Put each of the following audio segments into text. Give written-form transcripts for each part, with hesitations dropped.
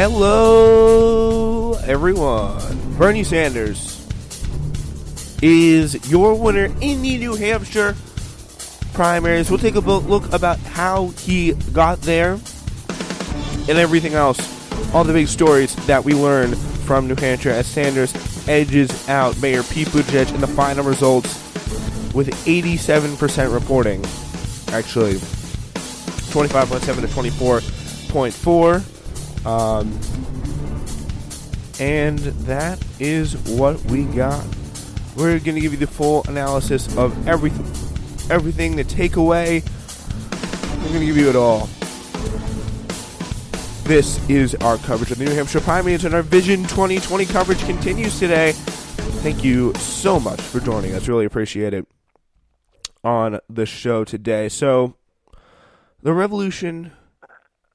Hello, everyone. Bernie Sanders is your winner in the New Hampshire primaries. We'll take a look about how he got there and everything else. All the big stories that we learned from New Hampshire as Sanders edges out Mayor Pete Buttigieg in the final results with 87% reporting. Actually, 25.7 to 24.4. And that is what we got. We're going to give you the full analysis of everything, the takeaway. We're going to give you it all. This is our coverage of the New Hampshire primaries, and our Vision 2020 coverage continues today. Thank you so much for joining us. Really appreciate it on the show today. So, the revolution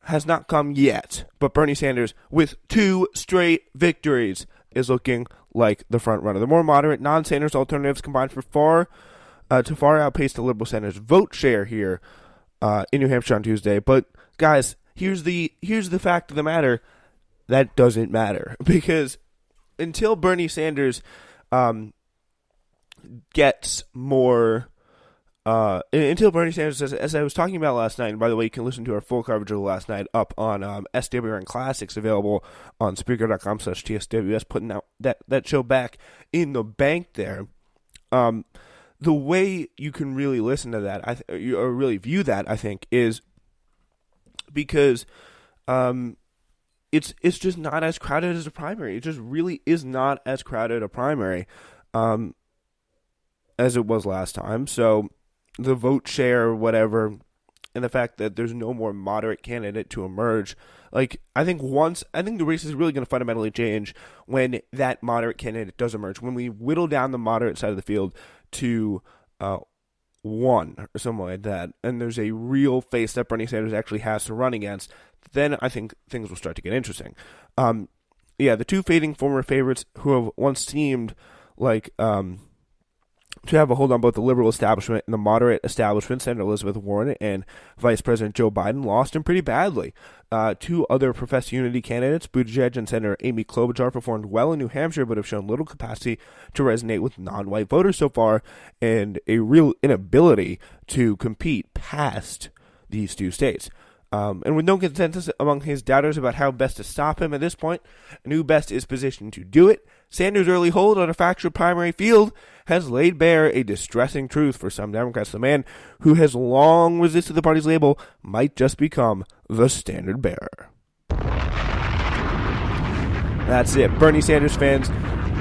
has not come yet, but Bernie Sanders, with 2 straight victories, is looking like the front runner. The more moderate, non-Sanders alternatives combined to far outpace the Liberal Senators' vote share here in New Hampshire on Tuesday. But guys, here's the fact of the matter: that doesn't matter, because until Bernie Sanders gets more. Until Bernie Sanders, as I was talking about last night, and by the way, you can listen to our full coverage of last night up on SWRN Classics, available on Spreaker.com/TSWS, putting out that show back in the bank there. The way you can really listen to that, or really view that, I think, is because it's just not as crowded as a primary. It just really is not as crowded a primary as it was last time. So the vote share or whatever, and the fact that there's no more moderate candidate to emerge, I think the race is really going to fundamentally change when that moderate candidate does emerge. When we whittle down the moderate side of the field to 1 or something like that, and there's a real face that Bernie Sanders actually has to run against, then I think things will start to get interesting. The 2 fading former favorites who have once seemed like to have a hold on both the liberal establishment and the moderate establishment, Senator Elizabeth Warren and Vice President Joe Biden, lost him pretty badly. 2 other professed unity candidates, Buttigieg and Senator Amy Klobuchar, performed well in New Hampshire, but have shown little capacity to resonate with non-white voters so far, and a real inability to compete past these 2 states. And with no consensus among his doubters about how best to stop him at this point, and who best is positioned to do it, Sanders' early hold on a fractured primary field has laid bare a distressing truth for some Democrats. The man who has long resisted the party's label might just become the standard bearer. That's it. Bernie Sanders fans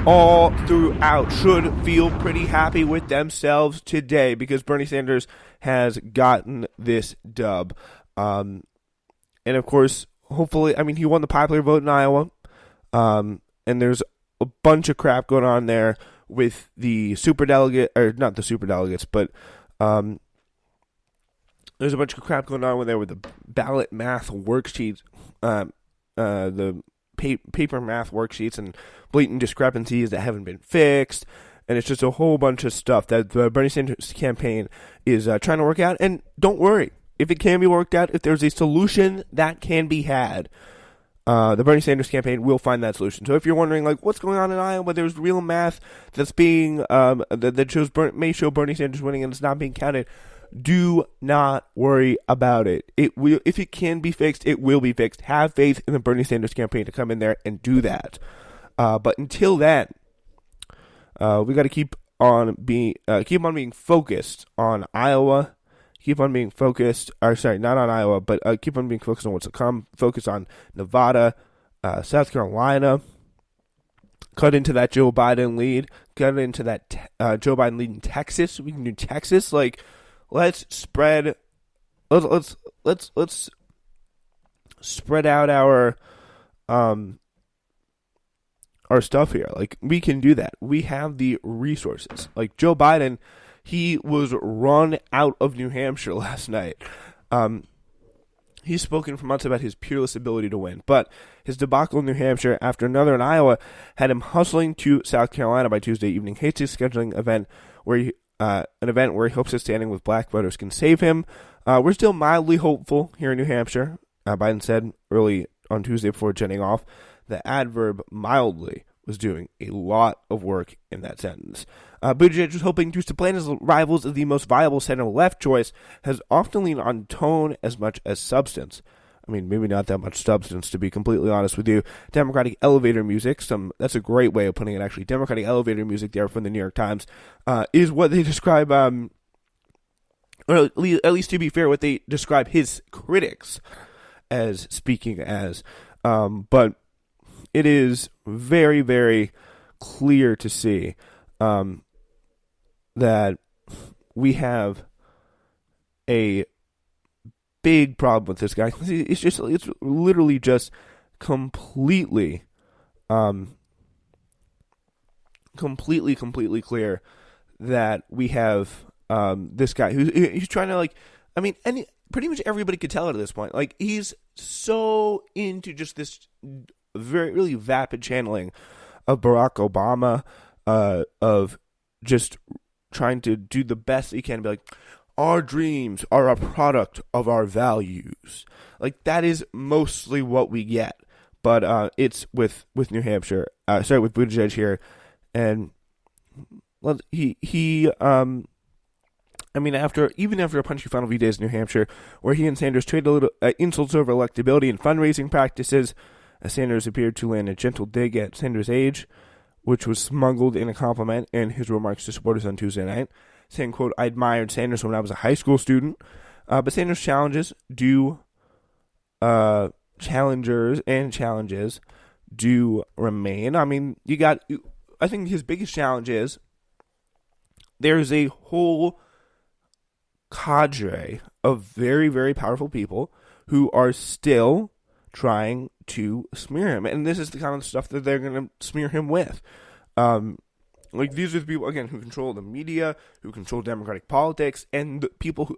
all throughout should feel pretty happy with themselves today, because Bernie Sanders has gotten this dub. And of course, hopefully, he won the popular vote in Iowa. And there's a bunch of crap going on there with the superdelegate, or not the superdelegates, but there's a bunch of crap going on with the ballot math worksheets, the paper math worksheets, and blatant discrepancies that haven't been fixed. And it's just a whole bunch of stuff that the Bernie Sanders campaign is trying to work out. And don't worry. If it can be worked out, if there's a solution that can be had, the Bernie Sanders campaign will find that solution. So if you're wondering, what's going on in Iowa, there's real math that's being, that may show Bernie Sanders winning and it's not being counted, do not worry about it. It will, if it can be fixed, it will be fixed. Have faith in the Bernie Sanders campaign to come in there and do that. But until then, we got to keep on being focused on Iowa. Keep on being focused, not on Iowa, but keep on being focused on what's to come. Focus on Nevada, South Carolina. Cut into that Joe Biden lead. Cut into that Joe Biden lead in Texas. We can do Texas. Let's spread. Let's spread out our stuff here. We can do that. We have the resources. Joe Biden, he was run out of New Hampshire last night. He's spoken for months about his peerless ability to win, but his debacle in New Hampshire after another in Iowa had him hustling to South Carolina by Tuesday evening. Hastings scheduling event where he hopes his standing with black voters can save him. We're still mildly hopeful here in New Hampshire, Biden said early on Tuesday before jetting off. The adverb mildly was doing a lot of work in that sentence. Buttigieg was hoping to supplant his rivals as the most viable center-left choice, has often leaned on tone as much as substance. I mean, maybe not that much substance, to be completely honest with you. Democratic elevator music, that's a great way of putting it, actually. Democratic elevator music there from the New York Times is what they describe, or at least to be fair, what they describe his critics as speaking as. But it is very, very clear to see that we have a big problem with this guy. It's literally just completely clear that we have this guy who's trying to, like, I mean, pretty much everybody could tell it at this point. Like, he's so into just this very, really vapid channeling of Barack Obama, of just trying to do the best he can, be like, our dreams are a product of our values. Like, that is mostly what we get. But it's with New Hampshire, with Buttigieg here, and well, I mean, after a punchy final few days in New Hampshire, where he and Sanders traded a little insults over electability and fundraising practices, Sanders appeared to land a gentle dig at Sanders' age, which was smuggled in a compliment in his remarks to supporters on Tuesday night, saying, quote, "I admired Sanders when I was a high school student." But Sanders' challenges do remain. I mean, I think his biggest challenge is there's a whole cadre of very, very powerful people who are still trying to smear him. And this is the kind of stuff that they're going to smear him with. Like, these are the people, again, who control the media, who control Democratic politics, and the people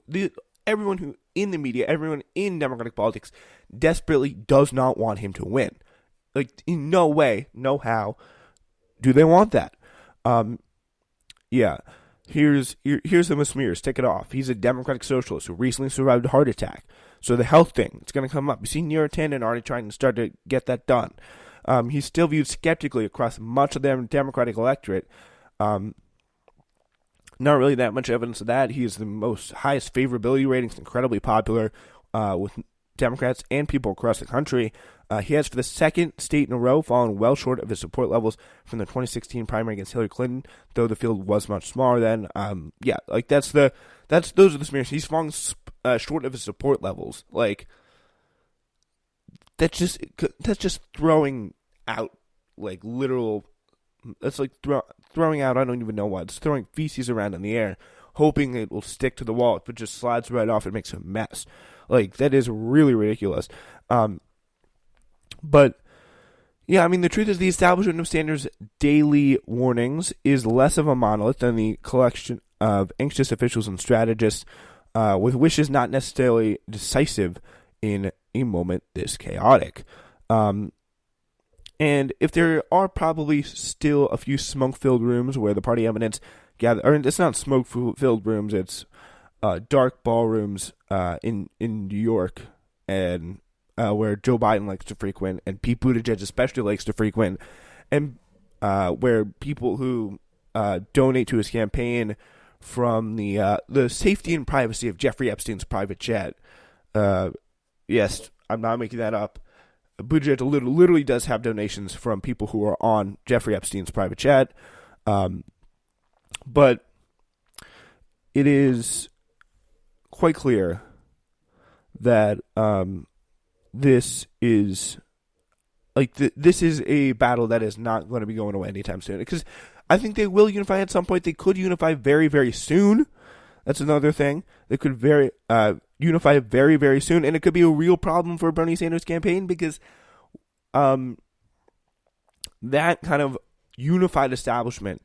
everyone who in the media, everyone in Democratic politics desperately does not want him to win. Like, in no way, no how do they want that. Yeah. Here's the smears. Take it off. He's a Democratic socialist who recently survived a heart attack. So the health thing, it's going to come up. You see Neera Tanden already trying to start to get that done. He's still viewed skeptically across much of the Democratic electorate. Not really that much evidence of that. He is the highest favorability ratings, incredibly popular with Democrats and people across the country. He has, for the second state in a row, fallen well short of his support levels from the 2016 primary against Hillary Clinton, though the field was much smaller then. Yeah, like those are the smears. He's fallen short of his support levels. Like, that's just throwing out, like, literal. That's like throwing out, I don't even know what. It's throwing feces around in the air, hoping it will stick to the wall, but just slides right off and makes a mess. Like, that is really ridiculous. But, yeah, I mean, the truth is the establishment of Sanders' daily warnings is less of a monolith than the collection of anxious officials and strategists with wishes not necessarily decisive in a moment this chaotic. And if there are probably still a few smoke-filled rooms where the party eminence gather, or it's not smoke-filled rooms, it's dark ballrooms in New York, and where Joe Biden likes to frequent, and Pete Buttigieg especially likes to frequent, and where people who donate to his campaign from the safety and privacy of Jeffrey Epstein's private jet. Yes, I'm not making that up. Buttigieg literally does have donations from people who are on Jeffrey Epstein's private jet. But it is quite clear that this is this is a battle that is not going to be going away anytime soon. Because I think they will unify at some point. They could unify very, very soon. That's another thing. They could unify very, very soon, and it could be a real problem for Bernie Sanders' campaign because that kind of unified establishment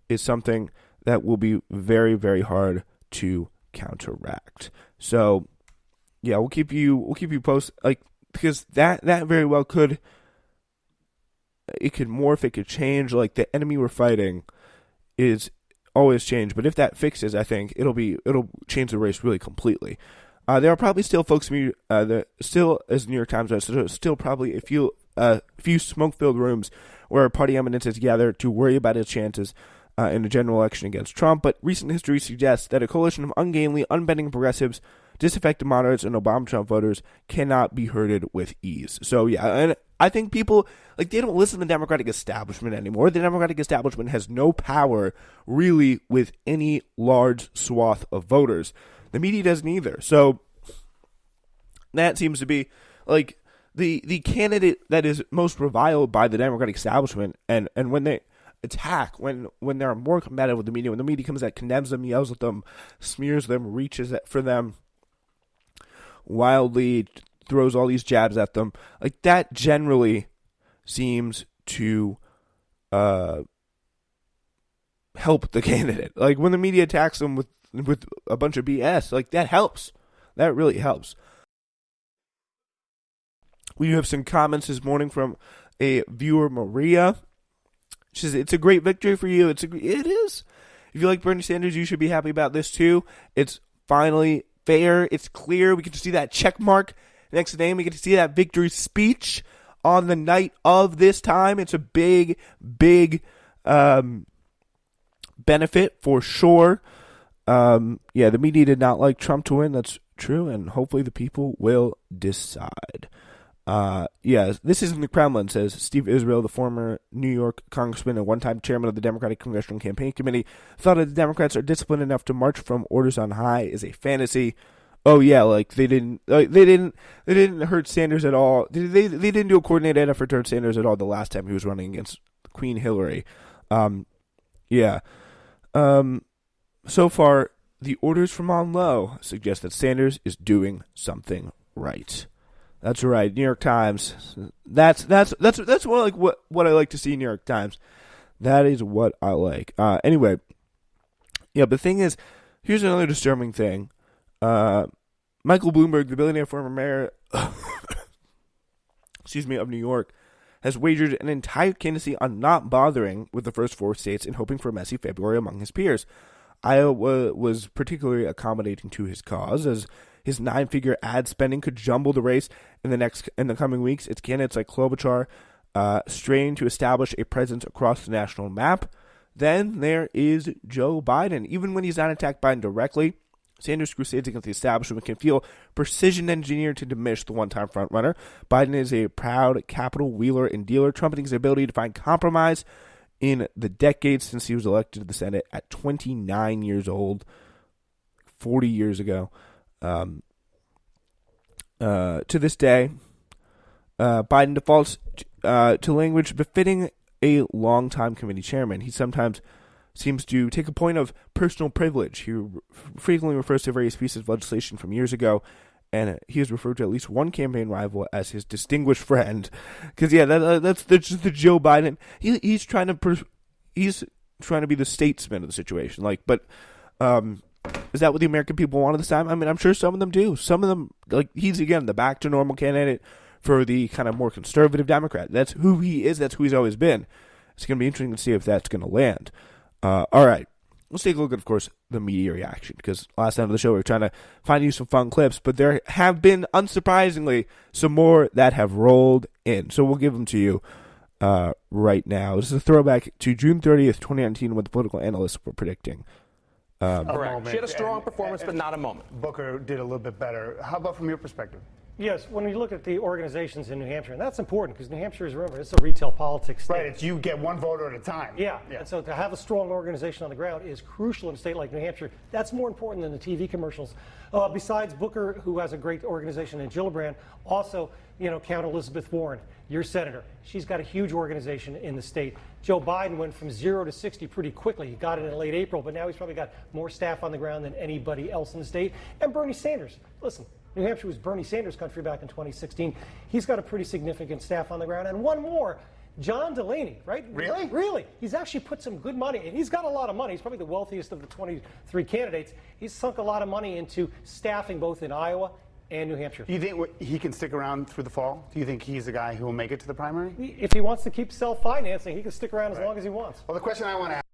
is something that will be very, very hard to counteract. So, yeah, we'll keep you posted, because that very well could morph, it could change. Like, the enemy we're fighting is always change, but if that fixes, I think it'll change the race really completely. There are probably still folks, still, as the New York Times does, still probably a few smoke-filled rooms where party eminences gather to worry about its chances in a general election against Trump. But recent history suggests that a coalition of ungainly, unbending progressives, disaffected moderates, and Obama-Trump voters cannot be herded with ease. So, yeah, and I think people, they don't listen to the Democratic establishment anymore. The Democratic establishment has no power, really, with any large swath of voters. The media doesn't either. So that seems to be, the candidate that is most reviled by the Democratic establishment, and when they attack, when they're more combative with the media, when the media comes out, condemns them, yells at them, smears them, reaches for them, wildly throws all these jabs at them, that generally seems to help the candidate. When the media attacks them with a bunch of BS, that helps. That really helps. We have some comments this morning from a viewer, Maria. She says, it's a great victory for you. It is. If you like Bernie Sanders, you should be happy about this too. It's finally fair. It's clear. We get to see that check mark next to the name. We get to see that victory speech on the night of this time. It's a big, big benefit for sure. The media did not like Trump to win. That's true. And hopefully the people will decide. This is in the Kremlin, says Steve Israel, the former New York congressman and one-time chairman of the Democratic Congressional Campaign Committee, thought that the Democrats are disciplined enough to march from orders on high is a fantasy. Oh yeah, they didn't hurt Sanders at all. They didn't do a coordinated effort to hurt Sanders at all the last time he was running against Queen Hillary. So far, the orders from on low suggest that Sanders is doing something right. That's right, New York Times. That's what I like to see in New York Times. That is what I like. Anyway, the thing is, here's another disturbing thing. Michael Bloomberg, the billionaire former mayor, of New York, has wagered an entire candidacy on not bothering with the first four states and hoping for a messy February among his peers. Iowa was particularly accommodating to his cause, as his 9-figure ad spending could jumble the race in the coming weeks. It's candidates like Klobuchar strain to establish a presence across the national map. Then there is Joe Biden. Even when he's not attacked Biden directly, Sanders' crusades against the establishment can feel precision engineered to diminish the one-time frontrunner. Biden is a proud capital wheeler and dealer, trumpeting his ability to find compromise in the decades since he was elected to the Senate at 29 years old, 40 years ago. To this day, Biden defaults to language befitting a longtime committee chairman. He sometimes seems to take a point of personal privilege. He frequently refers to various pieces of legislation from years ago, and he has referred to at least one campaign rival as his distinguished friend. Because that's just the Joe Biden. He's trying to be the statesman of the situation. Is that what the American people want at this time? I mean, I'm sure some of them do. Some of them, he's, again, the back to normal candidate for the kind of more conservative Democrat. That's who he is. That's who he's always been. It's going to be interesting to see if that's going to land. All right. Let's take a look at, of course, the media reaction, because last time of the show we were trying to find you some fun clips, but there have been, unsurprisingly, some more that have rolled in. So we'll give them to you right now. This is a throwback to June 30th, 2019, what the political analysts were predicting. Correct. She had a strong performance, but not a moment. Booker did a little bit better. How about from your perspective? Yes, when we look at the organizations in New Hampshire, and that's important because New Hampshire is, remember, it's a retail politics state. Right, it's you get one voter at a time. Yeah, and so to have a strong organization on the ground is crucial in a state like New Hampshire. That's more important than the TV commercials. Besides Booker, who has a great organization in Gillibrand, also, count Elizabeth Warren, your senator. She's got a huge organization in the state. Joe Biden went from 0 to 60 pretty quickly. He got it in late April, but now he's probably got more staff on the ground than anybody else in the state. And Bernie Sanders, listen, New Hampshire was Bernie Sanders' country back in 2016. He's got a pretty significant staff on the ground. And one more, John Delaney, right? Really? Really. He's actually put some good money, and he's got a lot of money. He's probably the wealthiest of the 23 candidates. He's sunk a lot of money into staffing both in Iowa and New Hampshire. Do you think he can stick around through the fall? Do you think he's the guy who will make it to the primary? If he wants to keep self-financing, he can stick around as long as he wants. Well, the question I want to ask